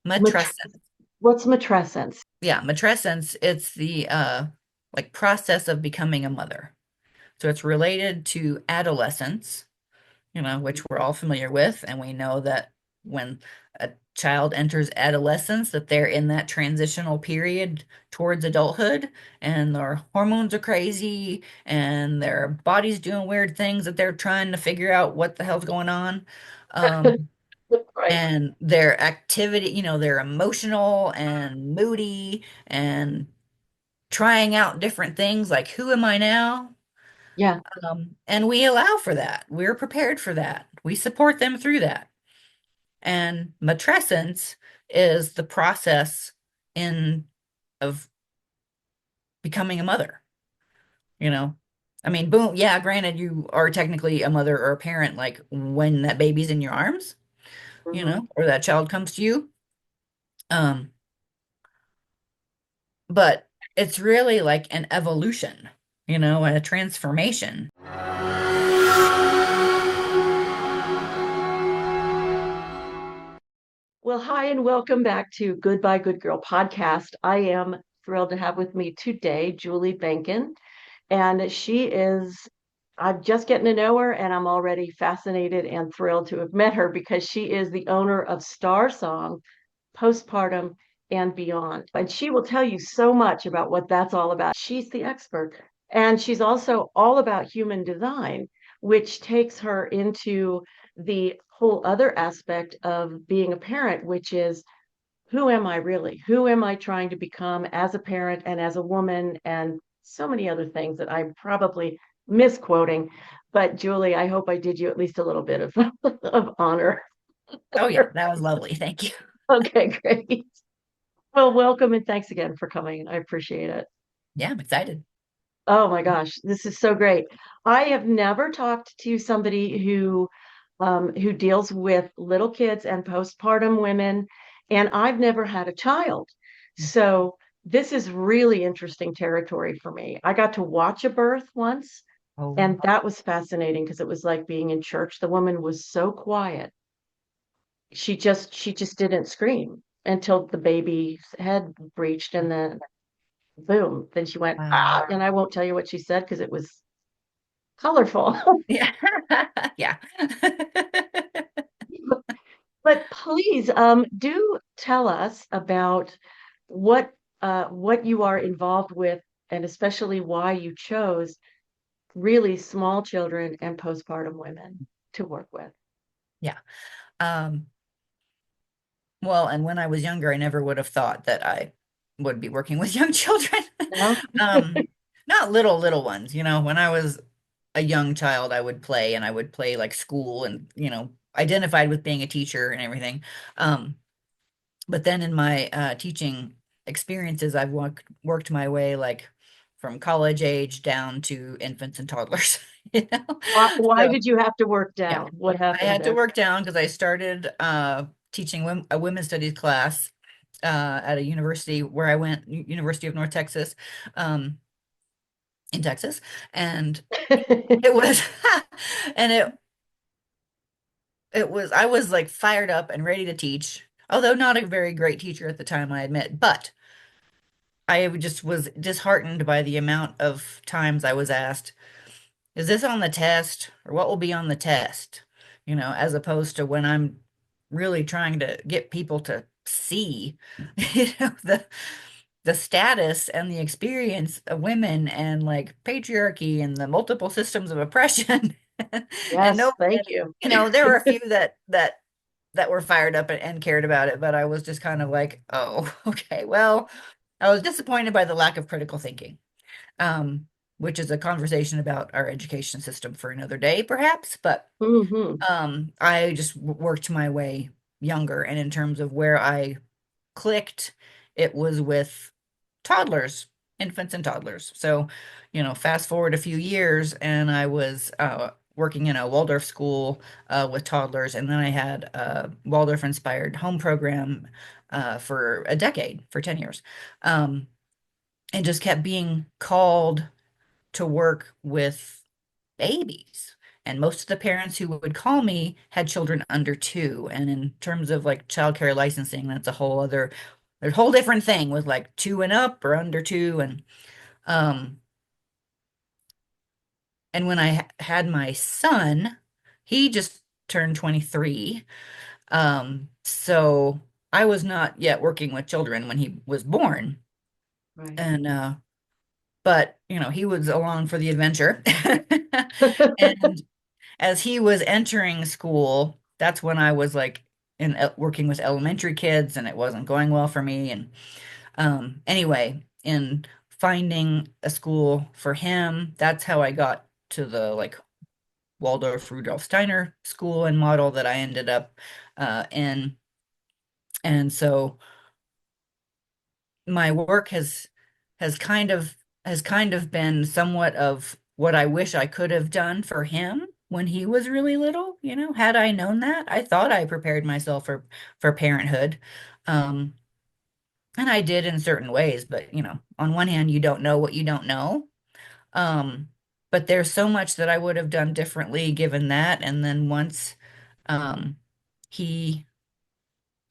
Matrescence. What's matrescence? Yeah, matrescence, it's the like process of becoming a mother. So it's related to adolescence, which we're all familiar with, and we know that when a child enters adolescence, that they're in that transitional period towards adulthood, and their hormones are crazy, and their body's doing weird things that they're trying to figure out what the hell's going on. Um, Right. and their activity, they're emotional and moody and trying out different things like, who am I now? Yeah. And we allow for that. We're prepared for that. We support them through that. And matrescence is the process in of becoming a mother, you know. I mean, boom, yeah, granted you are technically a mother or a parent like when that baby's in your arms, Mhm. or that child comes to you. Um, but it's really like an evolution, and a transformation. Well, hi, and welcome back to Goodbye Good Girl podcast. I am thrilled to have with me today Julie Behnken, and I'm just getting to know her, and I'm already fascinated and thrilled to have met her because she is the owner of StarSong Postpartum and Beyond. And she will tell you so much about what that's all about. She's the expert. And she's also all about human design, which takes her into the whole other aspect of being a parent, which is who am I really? Who am I trying to become as a parent and as a woman? And so many other things that I'm probably misquoting. But Julie, I hope I did you at least a little bit of, of honor. Oh yeah, that was lovely. Thank you. Okay, great. Well, welcome and thanks again for coming. I appreciate it. Yeah, I'm excited. Oh my gosh, this is so great. I have never talked to somebody who deals with little kids and postpartum women, and I've never had a child. So this is really interesting territory for me. I got to watch a birth once, Oh, and that was fascinating because it was like being in church. The woman was so quiet. She just didn't scream until the baby's head breached, and then boom, then she went, wow. ah, and I won't tell you what she said because it was colorful. Yeah. Yeah. But please, do tell us about what what you are involved with, and especially why you chose really small children and postpartum women to work with. Yeah. Um, well, and when I was younger, I never would have thought that I would be working with young children. No? Um, Not little ones, when I was a young child, I would play and I would play like school and, identified with being a teacher and everything. Um, but then in my teaching experiences, I've worked my way like from college age down to infants and toddlers, you know? Why So did you have to work yeah, down? What I happened had to there? work down because I started teaching a women's studies class at a university where I went, University of North Texas, um, in Texas, and it was, and it was, I was like fired up and ready to teach, although not a very great teacher at the time, I admit, but I just was disheartened by the amount of times I was asked, is this on the test or what will be on the test? As opposed to when I'm really trying to get people to see, the status and the experience of women and like patriarchy and the multiple systems of oppression. And no, Yes, thank and, you. there were a few that were fired up and cared about it, but I was just kind of like, oh, okay, well, I was disappointed by the lack of critical thinking, um, which is a conversation about our education system for another day, perhaps. But Hmm. I just worked my way younger, and in terms of where I clicked, it was with toddlers, infants and toddlers. So, fast forward a few years, and I was working in a Waldorf school with toddlers, and then I had a Waldorf-inspired home program for a decade, for 10 years, and just kept being called to work with babies. And most of the parents who would call me had children under 2. And in terms of like childcare licensing, that's a whole other, there's a whole different thing with like 2 and up or under 2. Um, and when I had my son, he just turned 23. So I was not yet working with children when he was born. Right. And but he was along for the adventure. And as he was entering school, that's when I was like in working with elementary kids, and it wasn't going well for me. And anyway, in finding a school for him, that's how I got to the like Waldorf Rudolf Steiner school and model that I ended up in. And so my work has kind of has kind of been somewhat of what I wish I could have done for him when he was really little. Had I known that, I thought I prepared myself for parenthood. Um, and I did in certain ways, but on one hand, you don't know what you don't know. Um, but there's so much that I would have done differently given that. And then once um he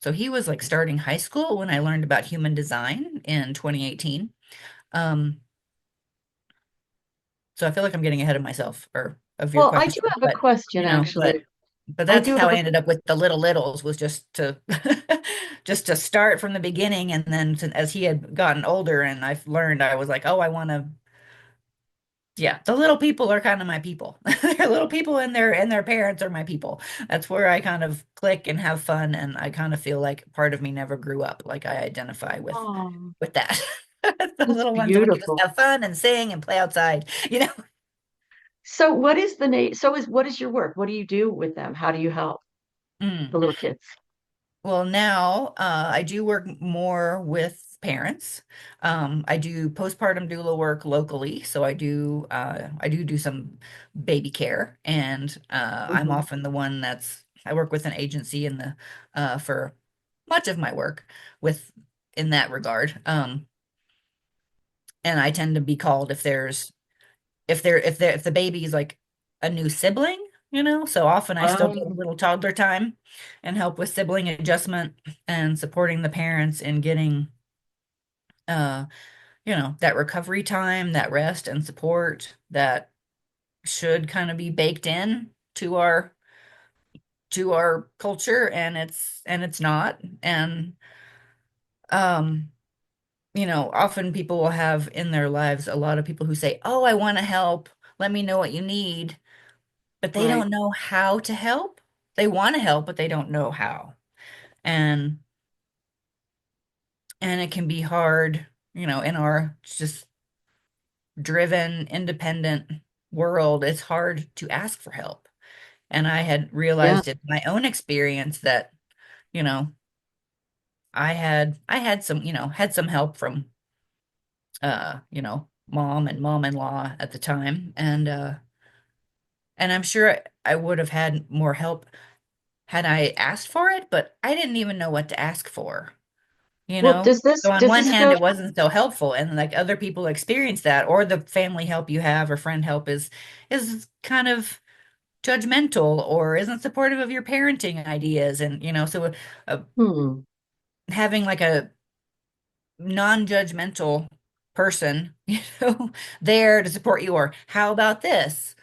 so he was like starting high school when I learned about human design in 2018. Um, so I feel like I'm getting ahead of myself or of your Well, I do question, have a question, but actually. I that's do how have I a, ended up with the little littles was just to just to start from the beginning, and then as he had gotten older and I've learned, I was like, oh, I want to. Yeah, the little people are kind of my people. They're little people, and their parents are my people. That's where I kind of click and have fun, and I kind of feel like part of me never grew up. Like I identify with oh, with that. The that's little ones want to just beautiful. have fun and sing and play outside. So what is the name? What is your work? What do you do with them? How do you help Mm. the little kids? Well, now I do work more with parents. I do postpartum doula work locally, so I do some baby care, and I'm Mhm. often the one I work with an agency in the for much of my work with in that regard. And I tend to be called if the baby is like a new sibling. So often I still get a Um, little toddler time and help with sibling adjustment and supporting the parents in getting uh that recovery time, that rest and support that should kind of be baked in to our culture, and it's not. And um often people will have in their lives a lot of people who say, "Oh, I want to help. Let me know what you need." But they right. don't know how to help. They want to help, but they don't know how. And and it can be hard, in our just driven, independent world. It's hard to ask for help. And I had Yeah. realized in my own experience that, you know, I had some help from mom and mom-in-law at the time. And I'm sure I would have had more help had I asked for it, but I didn't even know what to ask for. you Well, know? does this So on does one this hand, go? it wasn't so helpful, and like other people experience that, or the family help you have or friend help is kind of judgmental or isn't supportive of your parenting ideas, and so uh, Hmm. having like a non-judgmental person, there to support you, or how about this?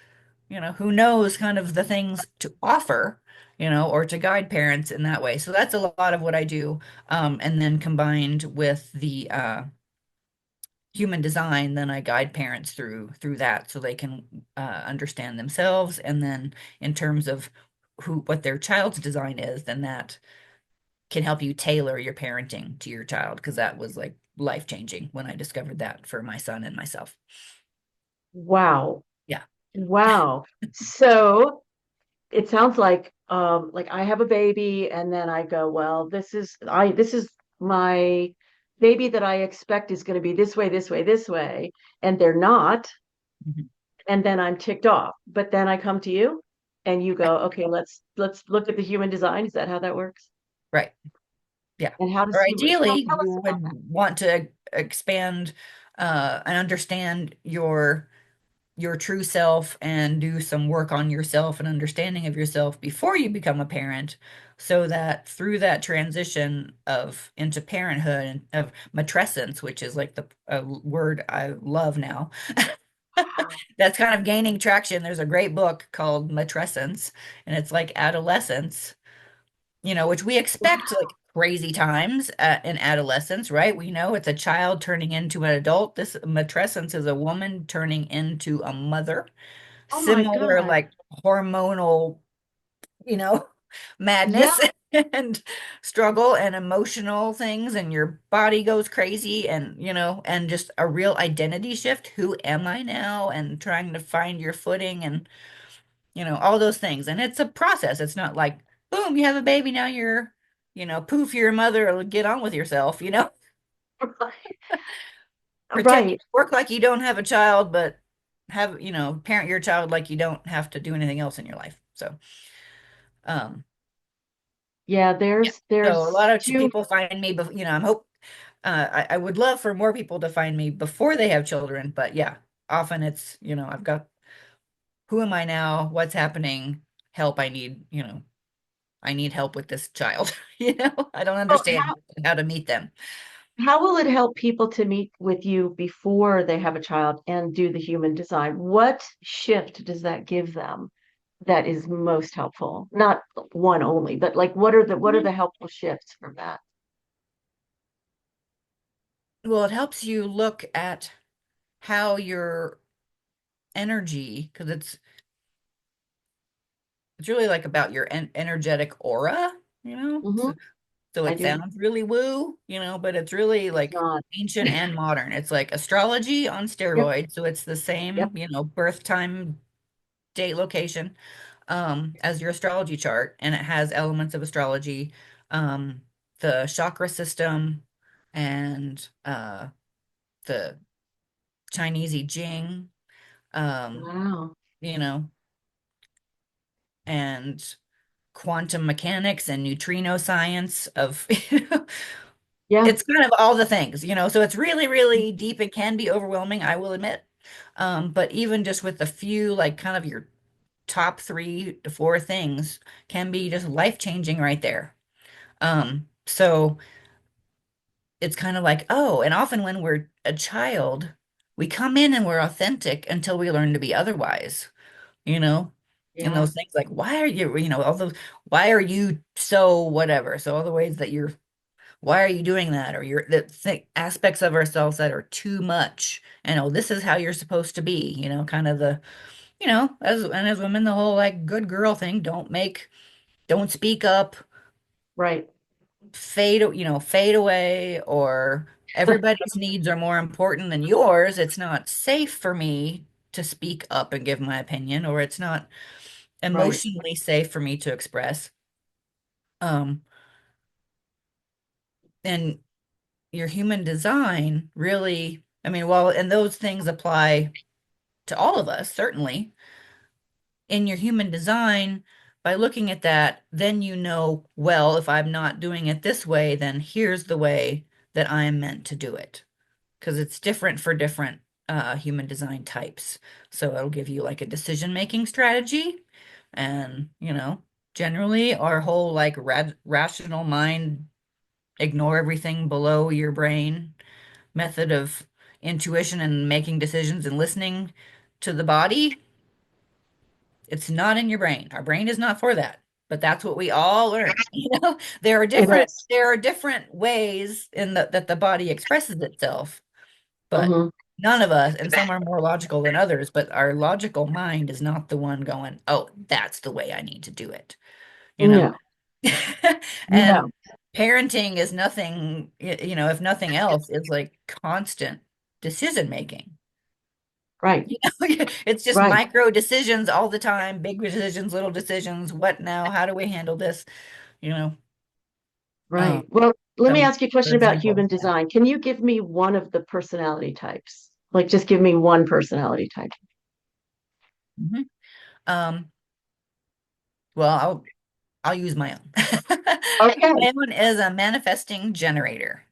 Who knows kind of the things to offer, or to guide parents in that way. So that's a lot of what I do. And then combined with the human design, then I guide parents through that so they can understand themselves. And then in terms of what their child's design is, then that can help you tailor your parenting to your child, because that was like life changing when I discovered that for my son and myself. Wow. Yeah. Wow. So it sounds like I have a baby and then I go, well, this is my baby that I expect is going to be this way, this way, this way, and they're not, Mhm. and then I'm ticked off. But then I come to you and you go, okay, let's look at the human design. Is that how that works? Right. Yeah. And how does Or he so ideally, tell us you about would want to expand and understand your true self and do some work on yourself and understanding of yourself before you become a parent, so that through that transition of into parenthood and of matrescence, which is like the word I love now, that's kind of gaining traction. There's a great book called Matrescence, and it's like adolescence, which we expect like crazy times in adolescence, right? We know it's a child turning into an adult. This matrescence is a woman turning into a mother. Oh my Similar, God. like hormonal, you know, Yeah. madness and struggle and emotional things, and your body goes crazy, and just a real identity shift. Who am I now? And trying to find your footing and all those things. And it's a process. It's not like, boom, you have a baby, now poof, you're a mother, get on with yourself. Pretend you Right. work like you don't have a child, but parent your child like you don't have to do anything else in your life. So, um, Yeah, yeah. So a there's lot of two. people find me, I'm hope, I would love for more people to find me before they have children, but yeah, often it's, I've got, who am I now? What's happening? Help, I need help with this child. I don't Oh, understand how to meet them. how will it help people to meet with you before they have a child and do the human design? What shift does that give them that is most helpful? Not one only, but like what are the Mhm. helpful shifts from that? Well, it helps you look at how your energy, because it's really like about your energetic aura, you know? Hmm. So I it do. sounds really woo, but it's really It's like not. ancient and modern. It's like astrology on Yep. steroids. So it's the Yep. same, birth time, date, location, as your astrology chart, and it has elements of astrology, um, the chakra system, and the Chinese I Ching, um, Wow. you know, and quantum mechanics and neutrino science of Yeah. it's kind of all the things. So it's really, really deep. It can be overwhelming, I will admit. But even just with a few, like kind of your top 3 to 4 things can be just life-changing right there. So it's kind of like, oh, and often when we're a child, we come in and we're authentic until we learn to be otherwise, you know? And Yeah. those things like, why are you, all those, why are you so whatever? So all the ways that why are you doing that? Or the aspects of ourselves that are too much. And oh, this is how you're supposed to be, kind of as women, the whole like good girl thing, don't speak up, Right. fade away, or everybody's needs are more important than yours. It's not safe for me to speak up and give my opinion, or it's not Right. emotionally safe for me to express. Um, and your human design really, I mean, and those things apply to all of us, certainly. In your human design, by looking at that, then well, if I'm not doing it this way, then here's the way that I'm meant to do it. Because it's different for different human design types. So it'll give you like a decision-making strategy. And, generally our whole like rational mind, ignore everything below your brain method of intuition and making decisions and listening to the body, it's not in your brain. Our brain is not for that. But that's what we all learn. There are It different is. there are different ways that the body expresses itself, but Hmm. none of us, and some are more logical than others, but our logical mind is not the one going, oh, that's the way I need to do it, you know? No. And No. parenting is nothing, if nothing else, is like constant decision making. Right. It's just Right. micro decisions all the time, big decisions, little decisions. What now? How do we handle this? You know, Right. Well, let me some ask you a question about examples. human Yeah. design. Can you give me one of the personality types? Like, just give me one personality type. Mhm. Um, well, I'll use my own. Okay. My own is a manifesting generator.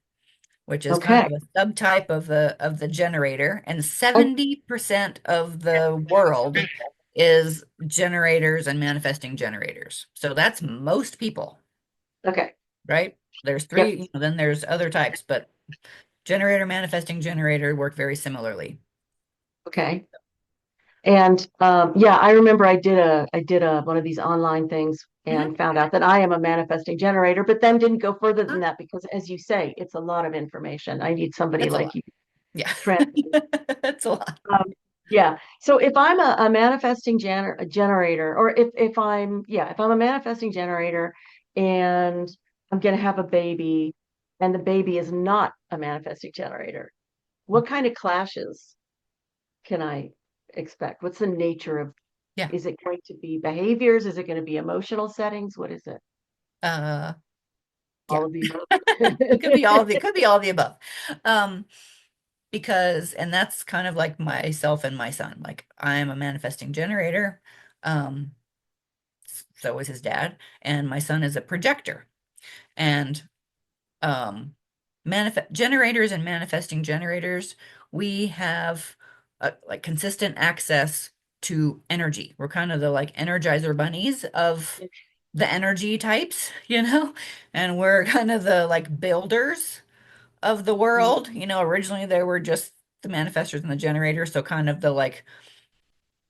which is kind Okay. of a subtype of the generator, and Oh, 70% of the world is generators and manifesting generators. So that's most people, okay. right? There's three, Yep. then there's other types, but generator, manifesting generator work very similarly. Okay. And yeah, I remember I did a one of these online things Mhm. and found out that I am a manifesting generator, but then didn't go further Huh? than that because, as you say, it's a lot of information. I need somebody That's a like lot. you. Yeah. Trent. That's a lot. Yeah. So if I'm a manifesting a generator, or if I'm a manifesting generator and I'm going to have a baby, and the baby is not a manifesting generator, what kind of clashes can I expect? What's the nature of? Yeah. Is it going to be behaviors? Is it going to be emotional settings? What is it? Uh, yeah. All of the It could be above. all of the, it could be all of the above. Um, because, and that's kind of like myself and my son. Like I am a manifesting generator. Um, so is his dad, and my son is a projector. And manifest generators and manifesting generators, we have like consistent access to energy. We're kind of the like energizer bunnies of the energy types, and we're kind of the like builders of the world. Originally they were just the manifestors and the generators, so kind of the like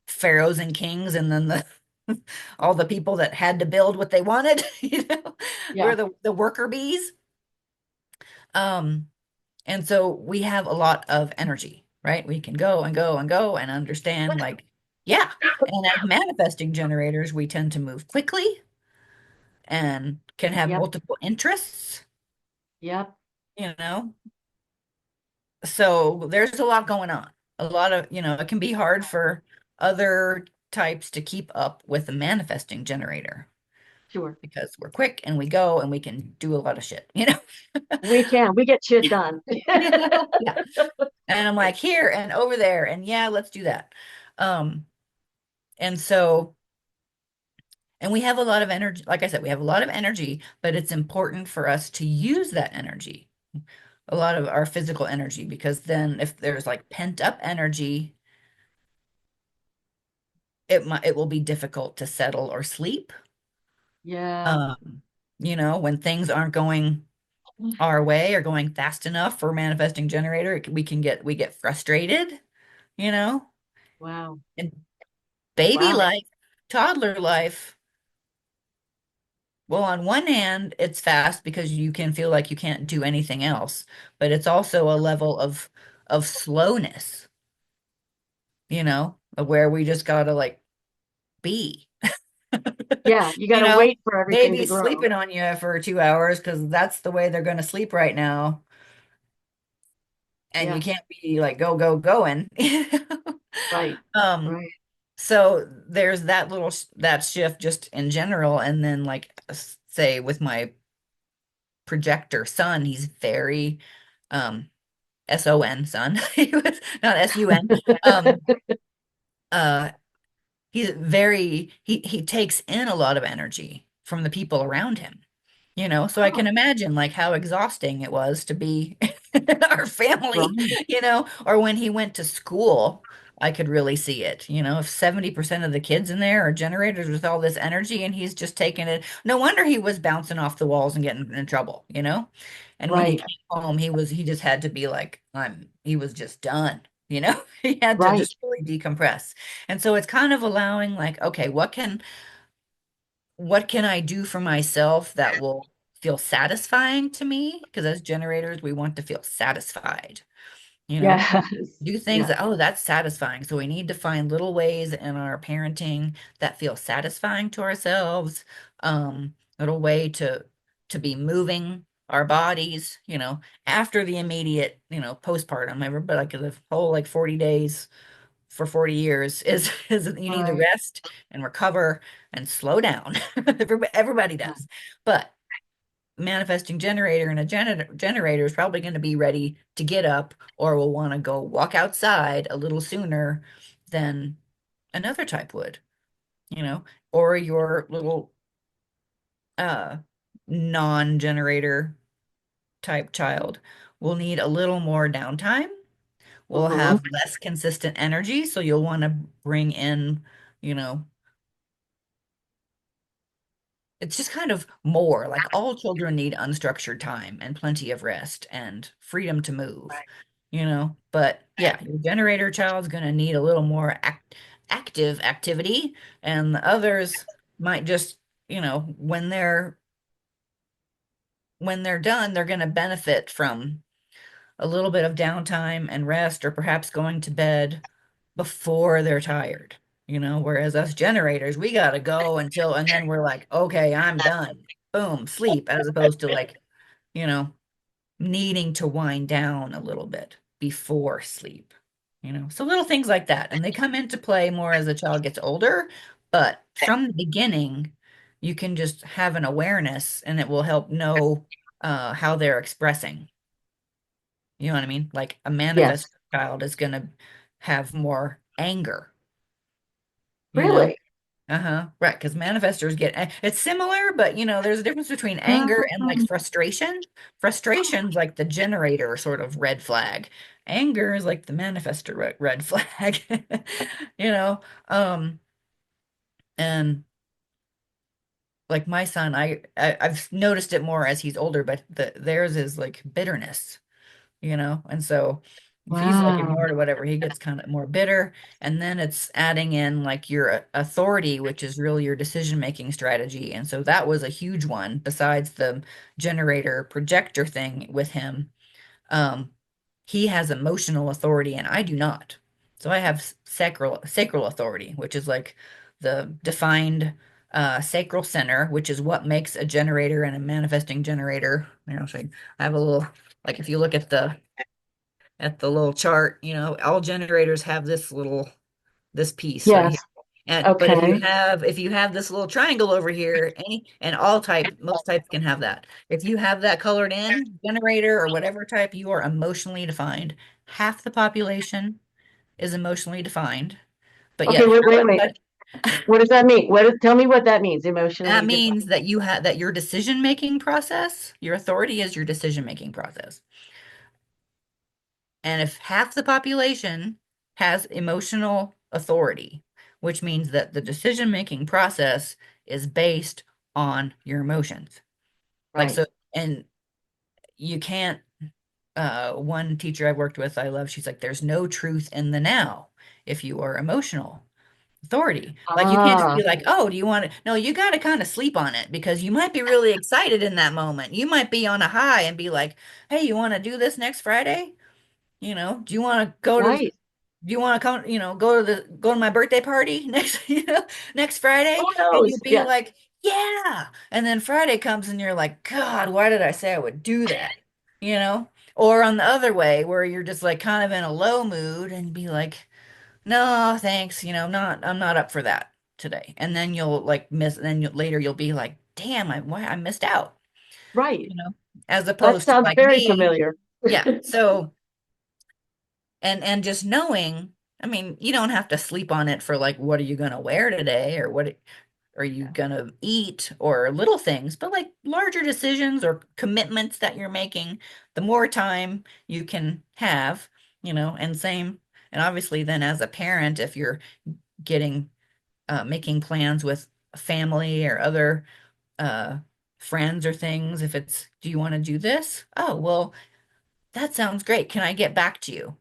pharaohs and kings, and then the all the people that had to build what they wanted. We're Yeah. the worker bees. Um, And so we have a lot of energy, right? We can go and go and go and understand, like, yeah. And as manifesting generators, we tend to move quickly and can have Yep. multiple interests, Yep. you know? So there's a lot going on. A lot of, it can be hard for other types to keep up with the manifesting generator Sure. because we're quick and we go and we can do a lot of shit. We can. We get shit done. Yeah. And I'm like, here and over there, and yeah, let's do that. Um, And so, and we have a lot of energy. Like I said, we have a lot of energy, but it's important for us to use that energy, a lot of our physical energy, because then if there's like pent up energy, it will be difficult to settle or sleep. Yeah. Um, when things aren't going our way or going fast enough for manifesting generator, we get frustrated, you know, Wow. and baby Wow. life, toddler life. Well, on one hand, it's fast because you can feel like you can't do anything else, but it's also a level of slowness, of where we just gotta like be. Yeah. You got You to know, wait for everything to Baby's grow. sleeping on you for 2 hours because that's the way they're gonna sleep right now, and you Yeah. can't be like go going. Right. Um, Right. so there's that shift just in general, and then like say with my projector son, he's very son. He was not sun. um uh he takes in a lot of energy from the people around him, so I can Oh, imagine like how exhausting it was to be our family, right. or when he went to school. I could really see it, if 70% of the kids in there are generators with all this energy and he's just taking it. No wonder he was bouncing off the walls and getting in trouble. And when he Right. came home, he just had to be like, he was just done. He had to Right. just really decompress. And so it's kind of allowing like, okay, what can I do for myself that will feel satisfying to me? Because as generators, we want to feel satisfied, you know, Yes. do things Yeah. that, oh, that's satisfying. So we need to find little ways in our parenting that feel satisfying to ourselves, little way to be moving our bodies, after the immediate, postpartum. Everybody like the whole like 40 days for 40 years is you need to Right. rest and recover and slow down. Everybody does. But manifesting generator and a generator is probably going to be ready to get up or will want to go walk outside a little sooner than another type would, or your little uh non-generator. type child will need a little more downtime, will Hmm. have less consistent energy. So you'll want to bring in, you know, it's just kind of more like all children need unstructured time and plenty of rest and freedom to move, But yeah, your generator child's going to need a little more active activity, and the others might just, when they're done, they're going to benefit from a little bit of downtime and rest, or perhaps going to bed before they're tired, whereas us generators, we gotta go until, and then we're like, okay, I'm done. Boom, sleep, as opposed to like, you know, needing to wind down a little bit before sleep, So little things like that. And they come into play more as the child gets older, but from the beginning, you can just have an awareness and it will help know how they're expressing. You know what I mean? Like a Yes. manifest child is going to have more anger, you know? Really? Uh-huh. Right, because manifestors it's similar, but there's a difference between anger and like frustration. Frustration's like the generator sort of red flag. Anger is like the manifestor red flag. You know? Um, and like my son, I've noticed it more as he's older, but theirs is like bitterness. And so if he's like Wow. ignored or whatever, he gets kind of more bitter. And then it's adding in like your authority, which is really your decision making strategy. And so that was a huge one besides the generator projector thing with him. Um, he has emotional authority and I do not. So I have sacral authority, which is like the defined sacral center, which is what makes a generator and a manifesting generator. So I have a little, like if you look at the little chart, all generators have this piece right Yes. here. But if you Okay. have if you have this little triangle over here, and most types can have that. If you have that colored in generator or whatever type, you are emotionally defined. Half the population is emotionally defined, but Okay, yet wait, wait, wait. What does that mean? Tell me what that means, that emotionally defined. means that your decision making process, your authority is your decision making process. And if half the population has emotional authority, which means that the decision-making process is based on your emotions. Like Right. so, and you can't, one teacher I worked with, I love, she's like, there's no truth in the now if you are emotional authority. Like you can't just Ah, be like, oh, do you want to? No, you got to kind of sleep on it because you might be really excited in that moment. You might be on a high and be like, hey, you want to do this next Friday? Do you want to go to right. do you want to come, go to my birthday party next Friday? Who And you'll knows? be Yeah. like, yeah. And then Friday comes and you're like, God, why did I say I would do that? You know? Or on the other way where you're just like kind of in a low mood and be like, no, thanks, I'm not up for that today. And then you'll like later you'll be like, damn, I missed out, Right. you know, as That opposed to sounds like very me. familiar. Yeah. So and just knowing, I mean, you don't have to sleep on it for like, what are you going to wear today, or what are you going to eat, or little things, but like larger decisions or commitments that you're making, the more time you can have, and same. And obviously then as a parent, if you're getting making plans with family or other uh friends or things, if it's, do you want to do this? Oh, well, that sounds great. Can I get back to you?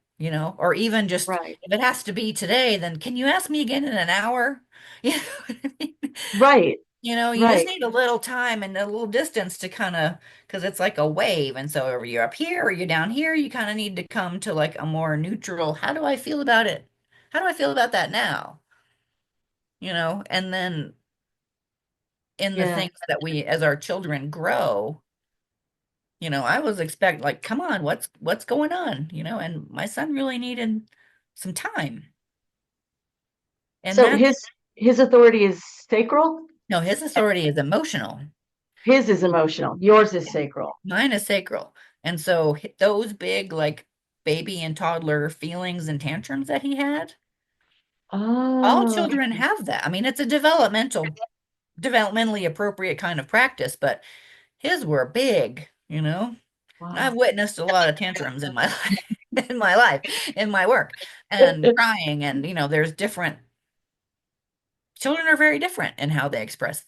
Or even just Right. if it has to be today, then can you ask me again in an hour? You know what I mean? Right. You just Right. need a little time and a little distance to kind of, because it's like a wave. And so are you up here or you're down here, you kind of need to come to like a more neutral, how do I feel about it? How do I feel about that now? And then in the Yeah. things that we, as our children grow, I was expect like, come on, what's going on? And my son really needed some time. And So that's his authority is sacral. no, his authority is emotional. His is emotional. Yours is sacral. Mine is sacral. And so those big like baby and toddler feelings and tantrums that he had, all Oh, children have that. I mean, it's a developmentally appropriate kind of practice, but his were big. Wow. I've witnessed a lot of tantrums in my life, in my life, in my work, and crying, and there's different children are very different in how they express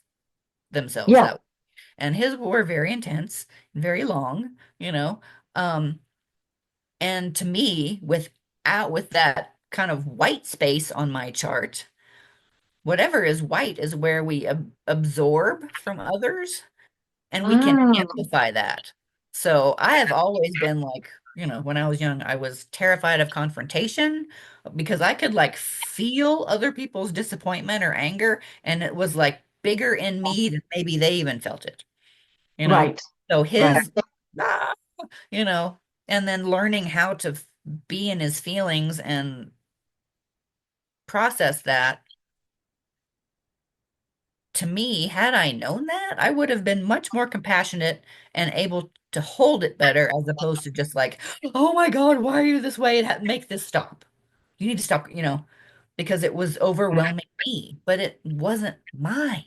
themselves Yeah. that way. And his were very intense, very long, Um, and to me, with that kind of white space on my chart, whatever is white is where we absorb from others and we can Wow. amplify that. So I have always been like, when I was young, I was terrified of confrontation because I could like feel other people's disappointment or anger, and it was like bigger in me than maybe they even felt it, you know? Right. So Right. ah, you know, and then learning how to be in his feelings and process that. To me, had I known that, I would have been much more compassionate and able to hold it better as opposed to just like, oh my God, why are you this way? Make this stop. You need to stop, because it was overwhelming me, but it wasn't mine,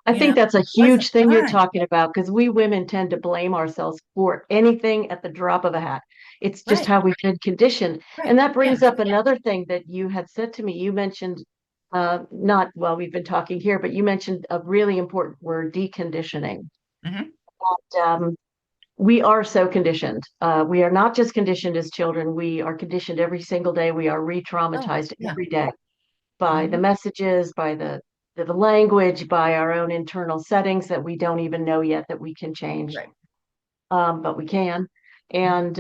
I think that's a it wasn't huge thing you're mine. talking about because we women tend to blame ourselves for anything at the drop of a hat. It's just Right, how we've been conditioned. And right. that Yeah. brings up another thing that you had said to me. You mentioned, not while we've been talking here, but you mentioned a really important word, deconditioning. Hmm. Um, we are so conditioned. We are not just conditioned as children, we are conditioned every single day. We are re Oh, traumatized yeah. every day by the Hmm. messages, by the language, by our own internal settings that we don't even know yet that we can change, Right. but we can. And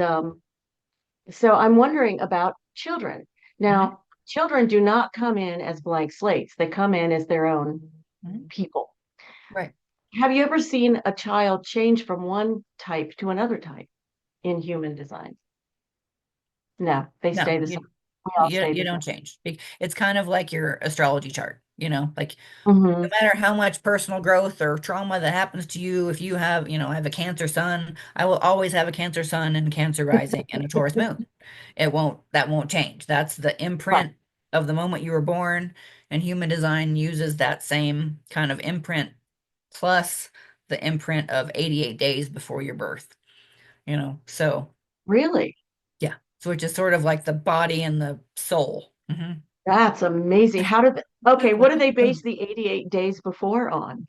so I'm wondering about children. Hmm. Now, children do not come in as blank slates, they come in as their own Hmm. people. Right. Have you ever seen a child change from one type to another type in human design? No, they No, stay the same. you We all you stay you the don't change. It's kind of like your astrology chart, like same. no matter how much personal growth or trauma that happens to you, if you have, I have a Cancer sun, I will always have a Cancer sun and Cancer rising and a Taurus moon. That won't change. That's the Right. imprint of the moment you were born, and human design uses that same kind of imprint plus the imprint of 88 days before your birth, So Really? yeah. So it's just sort of like the body and the soul. Hmm. That's amazing. Okay, what do they base the 88 days before on?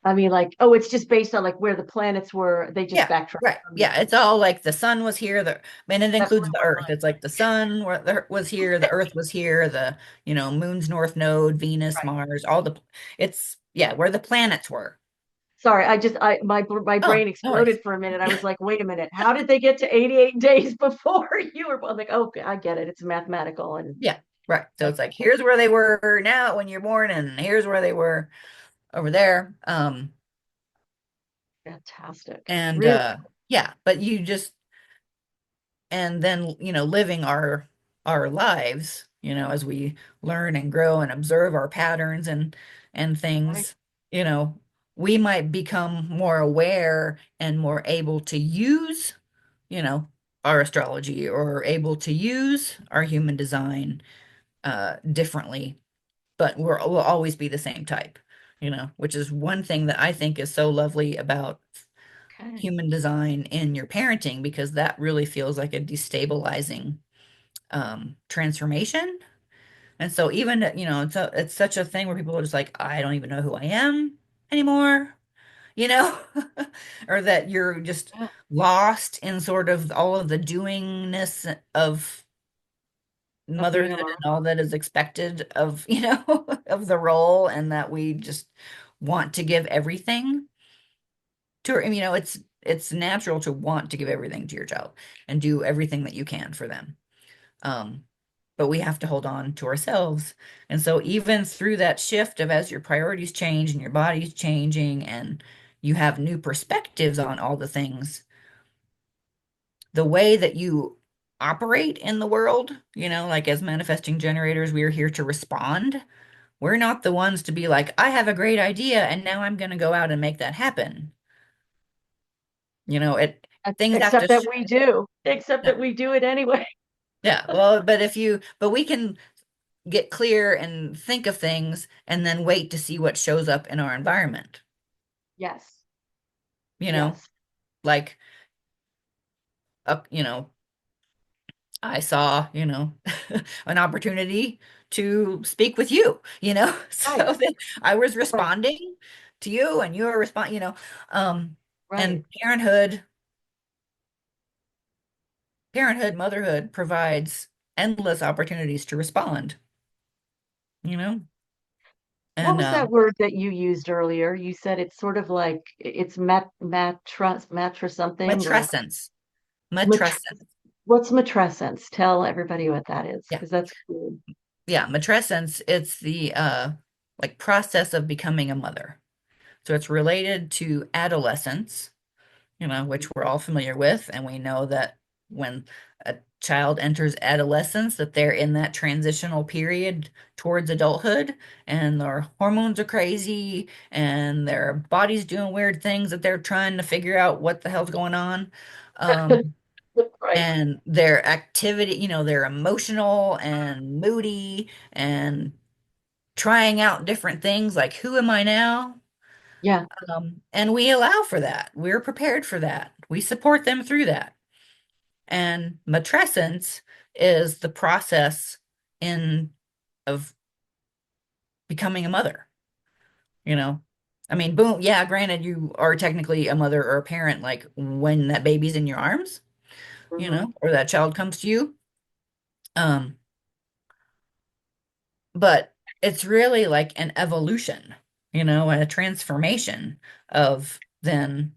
I mean, like, oh, it's just based on like where the planets were. They just Yeah, backtrack right. from Yeah, it's all like the sun was here, and it that's includes the earth. It's like the sun was here, the earth was here, moon's north node, Venus, right. Mars, it's yeah, where the planets were. Sorry, my Oh, brain no worries. exploded for a minute. I was like, wait a minute, how did they get to 88 days before you were born? Like, oh, I get it. It's mathematical and Yeah, right. So okay, it's like here's where they were now when you're born, and here's where they were over there. fantastic. And Really? yeah, but you just and then living our lives as we learn and grow and observe our patterns and Right. things you know we might become more aware and more able to use you know our astrology or able to use our human design differently, but we'll always be the same type, which is one thing that I think is so lovely about Okay. human design in your parenting, because that really feels like a destabilizing transformation. And so even, it's such a thing where people are just like, I don't even know who I am anymore, you know, or that you're just Yeah. lost in sort of all of the doingness of Of being motherhood a mom. and all that is expected of, of the role, and that we just want to give everything to her. It's natural to want to give everything to your child and do everything that you can for them. Um, but we have to hold on to ourselves. And so even through that shift of as your priorities change and your body's changing and you have new perspectives on all the things, the way that you operate in the world, like as manifesting generators, we are here to respond. We're not the ones to be like, I have a great idea and now I'm going to go out and make that happen. It things have to Except that we do. Except yeah, that we do it anyway. yeah. Well, but we can get clear and think of things and then wait to see what shows up in our environment. Yes. you know, Yes. like, I saw, an opportunity to speak with you, so Right. that I was Right. responding to you and you were um, Right. and parenthood, motherhood provides endless opportunities to respond, you know, What and was that word that you used earlier? You said it's sort of like it's mattress something or matrescence, mat matrescence, what's matrescence? Tell everybody what that is, yeah, because that's cool. yeah, matrescence. It's the like process of becoming a mother. So it's related to adolescence, which we're all familiar with. And we know that when a child enters adolescence, that they're in that transitional period towards adulthood, and their hormones are crazy, and their body's doing weird things that they're trying to figure out what the hell's going on. Um, Right. and their activity, they're emotional and moody and trying out different things like, who am I now? Yeah. And we allow for that. We're prepared for that. We support them through that. And matrescence is the process in of becoming a mother, you know. I mean, boom, yeah, granted you are technically a mother or a parent like when that baby's in your arms, Hmm. or that child comes to you. Um, but it's really like an evolution, and a transformation of then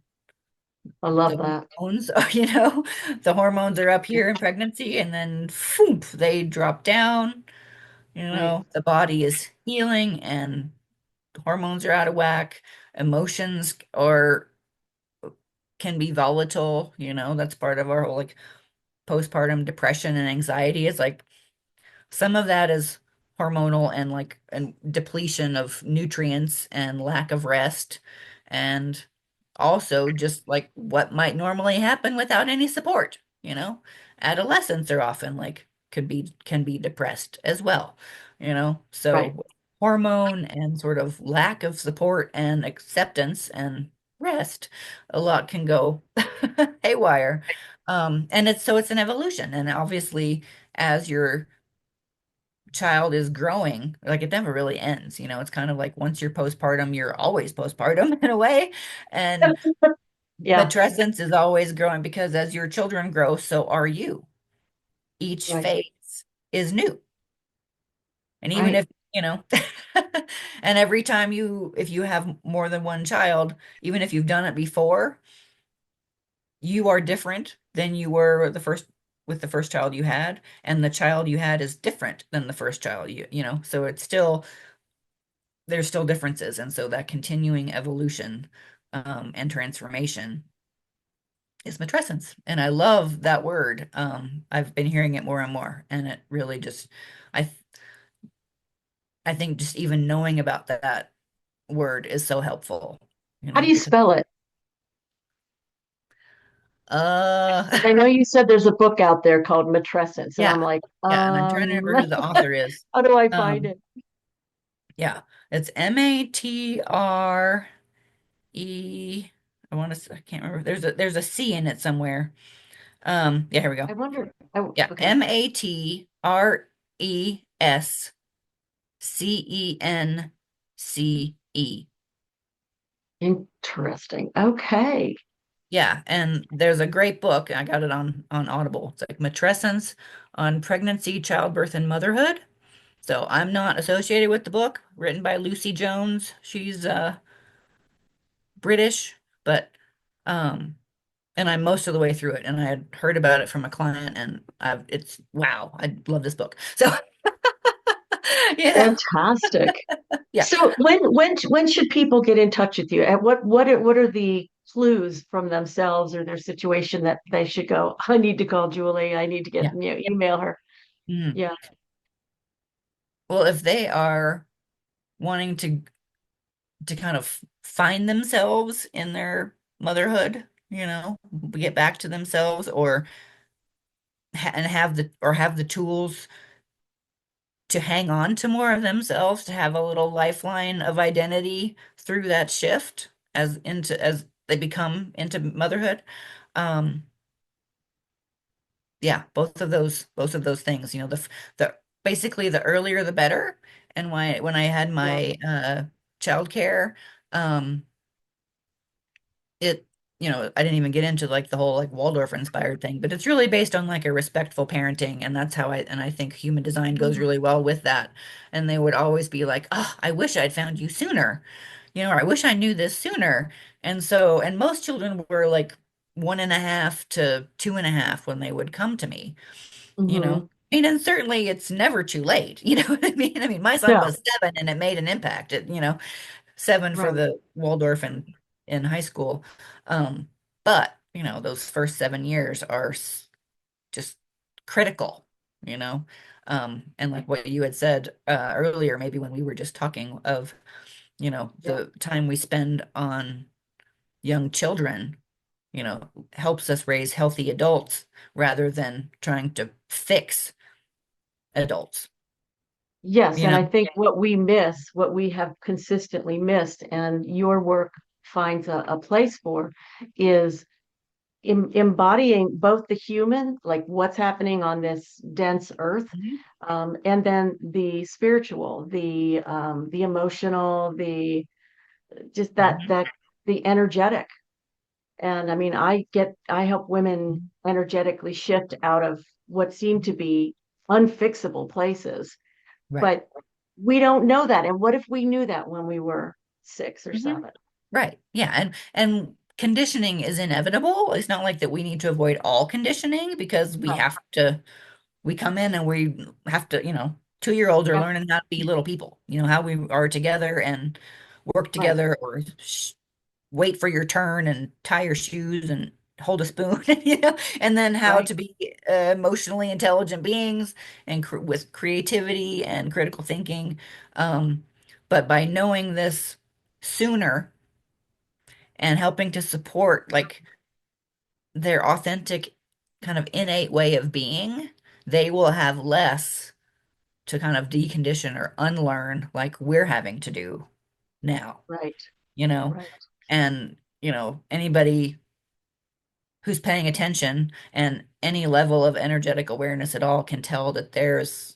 I love the that. hormones, the hormones are up here in pregnancy and then phoomp, they drop down, Right. the body is healing and the hormones are out of whack. Emotions or can be volatile, that's part of our whole like postpartum depression and anxiety. Is like some of that is hormonal and like and depletion of nutrients and lack of rest, and also just like what might normally happen without any support, Adolescents are often like can be depressed as well, Right. So hormone and sort of lack of support and acceptance and rest, a lot can go haywire. And it's an evolution, and obviously as your child is growing, like it never really ends. It's kind of like once you're postpartum, you're always postpartum in a way. And Yeah. matrescence is always growing because as your children grow, so are you. Each Right. phase is new. And even Right. if, you know, and every time if you have more than one child, even if you've done it before, you are different than you were with the first child you had, and the child you had is different than the first child so there's still differences. And so that continuing evolution and transformation is matrescence. And I love that word. I've been hearing it more and more, and it really just, I, I think just even knowing about that word is so helpful, How do you because, spell it? uh, I know you said there's a book out there called Matrescence, and yeah, I'm like, yeah. And I'm trying to remember who the author is. how do I find Um, it? yeah, it's Matre. I want to, I can't remember. There's a C in it somewhere. Yeah, here we go. I wonder. Oh, Yeah, okay. Matrescence. Interesting. Okay. Yeah, and there's a great book. I got it on Audible. It's like Matrescence on Pregnancy, Childbirth, and Motherhood. So I'm not associated with the book, written by Lucy Jones. She's British, but um and I'm most of the way through it, and I had heard about it from a client, and it's wow, I love this book. So, you know, Fantastic. yeah, So when should people get in touch with you? And what are the clues from themselves or their situation that they should go, I need to call Julie. I need to get yeah. email her. Mhm. Yeah. Well, if they are wanting to kind of find themselves in their motherhood, get back to themselves, or and have the tools to hang on to more of themselves, to have a little lifeline of identity through that shift they become into motherhood. Um, yeah, both of those things, the basically the earlier the better. And when I had Yeah. my childcare, um, it, I didn't even get into like the whole like Waldorf-inspired thing, but it's really based on like a respectful parenting, and that's how I think human design goes Mm. really well with that. And they would always be like, "Oh, I wish I'd found you sooner," or I wish I knew this sooner. And most children were like 1.5 to 2.5 when they would come to me, you know. Hmm. And certainly it's never too late. You know what I mean? I mean, my son No, was 7 and it made an impact. 7 for right. the Waldorf in high school. Um, but, those first 7 years are just critical, you know? And like what you had said earlier, maybe when we were just talking of, Yeah. the time we spend on young children, helps us raise healthy adults rather than trying to fix adults, Yes, you and know? I think what we miss, what we have consistently missed, and your work finds a place for, is embodying both the human, like what's happening on this dense earth, Mhm. and then the spiritual, the emotional, the just Mhm. the energetic. And I mean, I help women energetically shift out of what seem to be unfixable places, Right. but we don't know that. And what if we knew that when we were 6 or 7? Right. Yeah. And conditioning is inevitable. It's not like that we need to avoid all conditioning because Right. we come in and we have to, 2-year-olds are Yeah. learning how to be little people, how we are together and work Right. together, or wait for your turn and tie your shoes and hold a spoon, and then how Right. to be emotionally intelligent beings and with creativity and critical thinking. Um, but by knowing this sooner and helping to support like their authentic kind of innate way of being, they will have less to kind of decondition or unlearn like we're having to do now, Right. you know? Right. And, anybody who's paying attention and any level of energetic awareness at all can tell that there's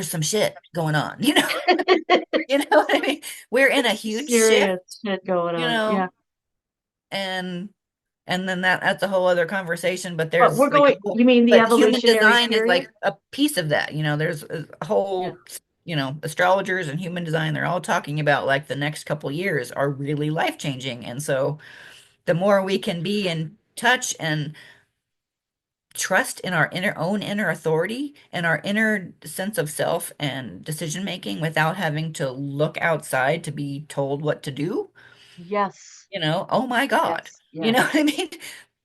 some shit going on, you know? You know what I mean? We're in a huge shift, Serious shit going you on. Yeah. know, and then that's a whole other conversation, but But there's we're like going, you mean the but human evolutionary design is period? like a piece of that. There's a Yeah. whole, astrologers and human design, they're all talking about like the next couple years are really life-changing. And so the more we can be in touch and trust in our own inner authority and our inner sense of self and decision making without having to look outside to be told what to do, Yes. oh my God. Yes. You know Yes. what I mean?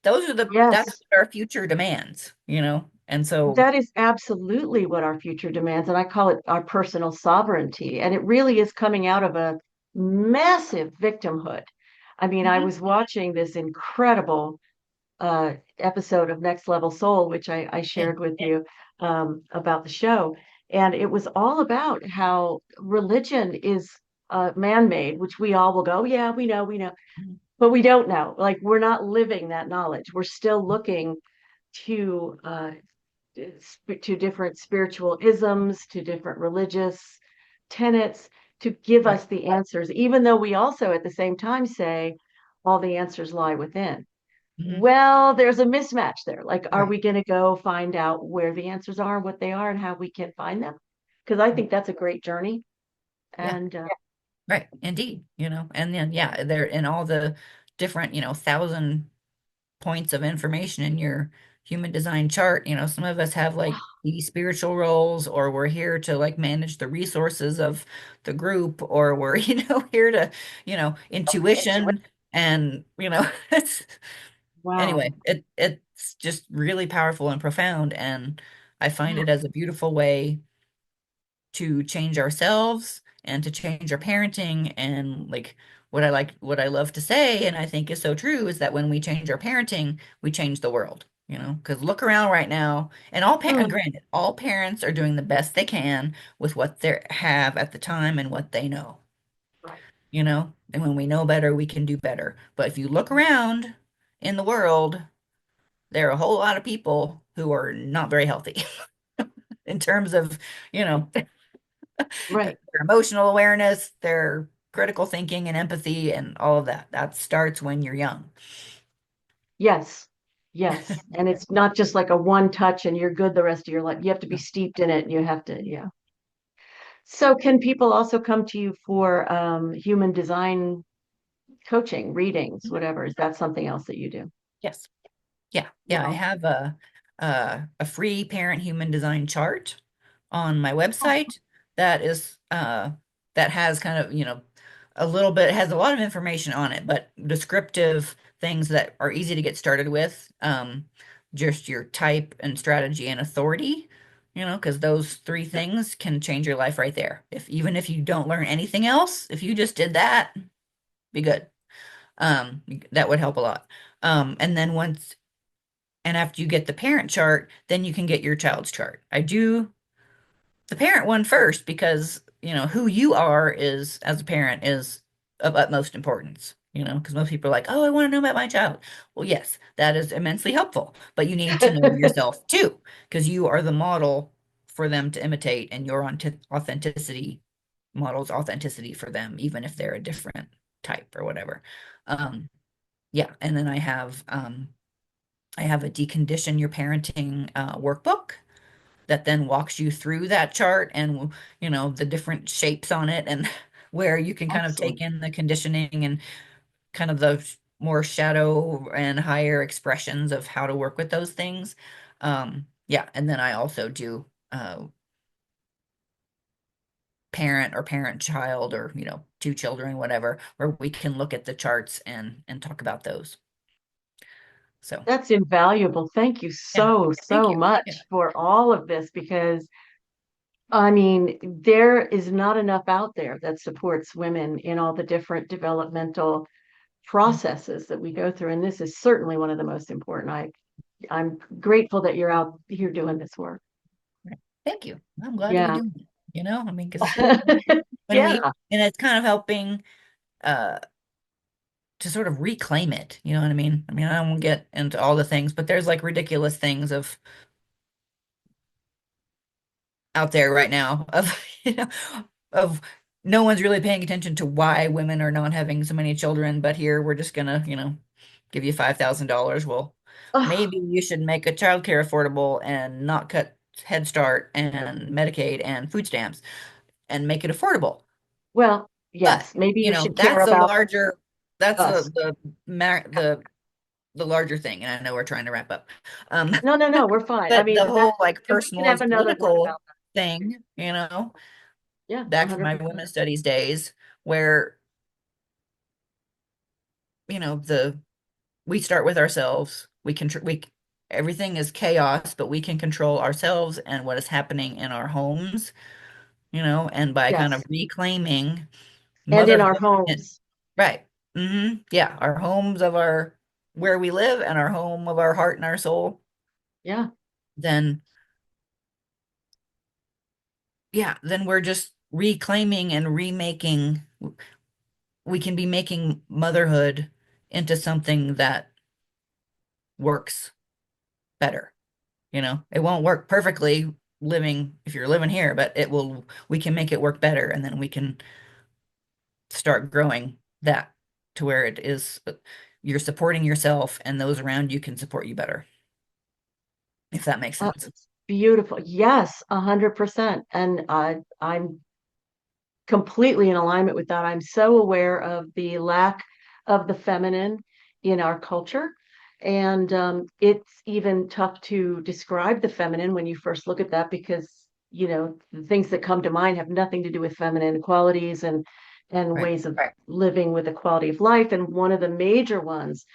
That's Yes. what our future demands, And so, That is absolutely what our future demands. And I call it our personal sovereignty. And it really is coming out of a massive victimhood. I mean, I Mhm. was watching this incredible episode of Next Level Soul, which I Yeah. shared with you about the show. And it was all about how religion is man-made, which we all will go, "Oh, yeah, we know, Mhm. but we don't know. Like we're not living that knowledge. We're still looking to to different spiritual isms, to different religious tenets to give Right. us the answers, even though we also at the same time say all the answers lie within. Mhm. Well, there's a mismatch there. Like, are Right. we going to go find out where the answers are, what they are, and how we can find them? Because I think that's a great journey. Yeah. And Right. Indeed. And then, yeah, they're in all the different, 1,000 points of information in your human design chart. Some of us have like the spiritual roles, or we're here to like manage the resources of the group, or we're, here to, intuition. And, it's wow. anyway, it's just really powerful and profound. And I find Yeah. it as a beautiful way to change ourselves and to change our parenting. And like what I love to say, and I think is so true, is that when we change our parenting, we change the world. Because look around right now, and and Mm, granted, all parents are doing the best they can with what they have at the time and what they know, right. And when we know better, we can do better. But if you look around in the world, there are a whole lot of people who are not very healthy in terms of, you know, their Right. emotional awareness, their critical thinking and empathy and all of that. That starts when you're young. Yes. Yes. And it's not just like a one touch and you're good the rest of your life. You have to be No. steeped in it and you have to, yeah. So can people also come to you for human design coaching, readings, whatever? Is that something else that you do? Yes. Yeah, yeah, I Well, have a free parent human design chart on my oh, website that is that has kind of, a little bit has a lot of information on it, but descriptive things that are easy to get started with. Just your type and strategy and authority, because those three things can change your life right there. If even if you don't learn anything else, if you just did that, be good. Um, that would help a lot. And then after you get the parent chart, then you can get your child's chart. I do the parent one first because, who you are is as a parent is of utmost importance, because most people are like, oh, I want to know about my child. Well, yes, that is immensely helpful, but you need to know yourself too, because you are the model for them to imitate, and your authenticity models authenticity for them, even if they're a different type or whatever. Um, yeah, and then I have a decondition your parenting workbook that then walks you through that chart and the different shapes on it and where you can kind of take excellent. in the conditioning and kind of the more shadow and higher expressions of how to work with those things. Yeah, and then I also do parent or parent child or two children, whatever, where we can look at the charts and talk about those. So That's invaluable. Thank you yeah, so, thank so you. Yeah. much for all of this because I mean, there is not enough out there that supports women in all the different developmental processes that we go through. And this is certainly one of the most important. I'm grateful that you're out here doing this work. Right. Thank you. I'm glad to be Yeah. doing it. I mean, because when we, Yeah. and it's kind of helping uh to sort of reclaim it. You know what I mean? I mean, I won't get into all the things, but there's like ridiculous things of out there right now of, of no one's really paying attention to why women are not having so many children, but here we're just gonna, give you $5,000. Well, Oh, maybe you should make a childcare affordable and not cut Head Start and Medicaid and food stamps and make it affordable. well, But, yes, maybe you should care that's the about larger, that's us. the larger thing. And I know we're trying to wrap up. Um, No, no, no, we're fine. I but mean, the but that, whole like and we can have personalized another one political about that. thing, Yeah, back from my 100%. women's studies days, where, the we start with ourselves. We can we everything is chaos, but we can control ourselves and what is happening in our homes, and by kind of Yes. reclaiming And in motherhood, our and, homes. right. Yeah, our homes of our where we live and our home of our heart and our soul, Yeah. then yeah, then we're just reclaiming and remaking. We can be making motherhood into something that works better. It won't work perfectly living if you're living here, but we can make it work better, and then we can start growing that to where it is you're supporting yourself and those around you can support you better, if that makes Oh, sense. it's beautiful. Yes, 100%. And I'm completely in alignment with that. I'm so aware of the lack of the feminine in our culture. And it's even tough to describe the feminine when you first look at that because, the things that come to mind have nothing to do with feminine qualities and Right. ways of living with a quality of life. And one of the major ones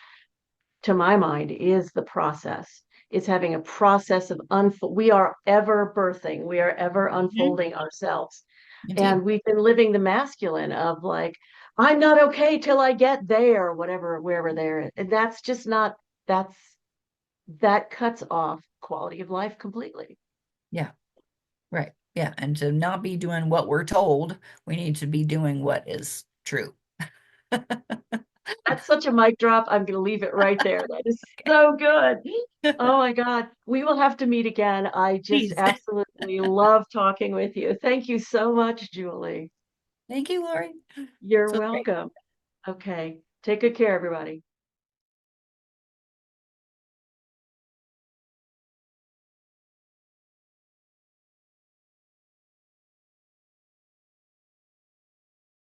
to my mind is the process. It's having a process of unfold. We are ever birthing, we are ever Mhm. unfolding ourselves. Indeed. And we've been living the masculine of like, I'm not okay till I get there, whatever, wherever there. And that's just not, that's that cuts off quality of life completely. Yeah. Right. Yeah. And to not be doing what we're told, we need to be doing what is true. That's such a mic drop. I'm going to leave it right there. That is so good. Oh my God. We will have to meet again. I just Please. absolutely love talking with you. Thank you so much, Julie. Thank you, Lori. You're So great. welcome. Okay. Take good care, everybody.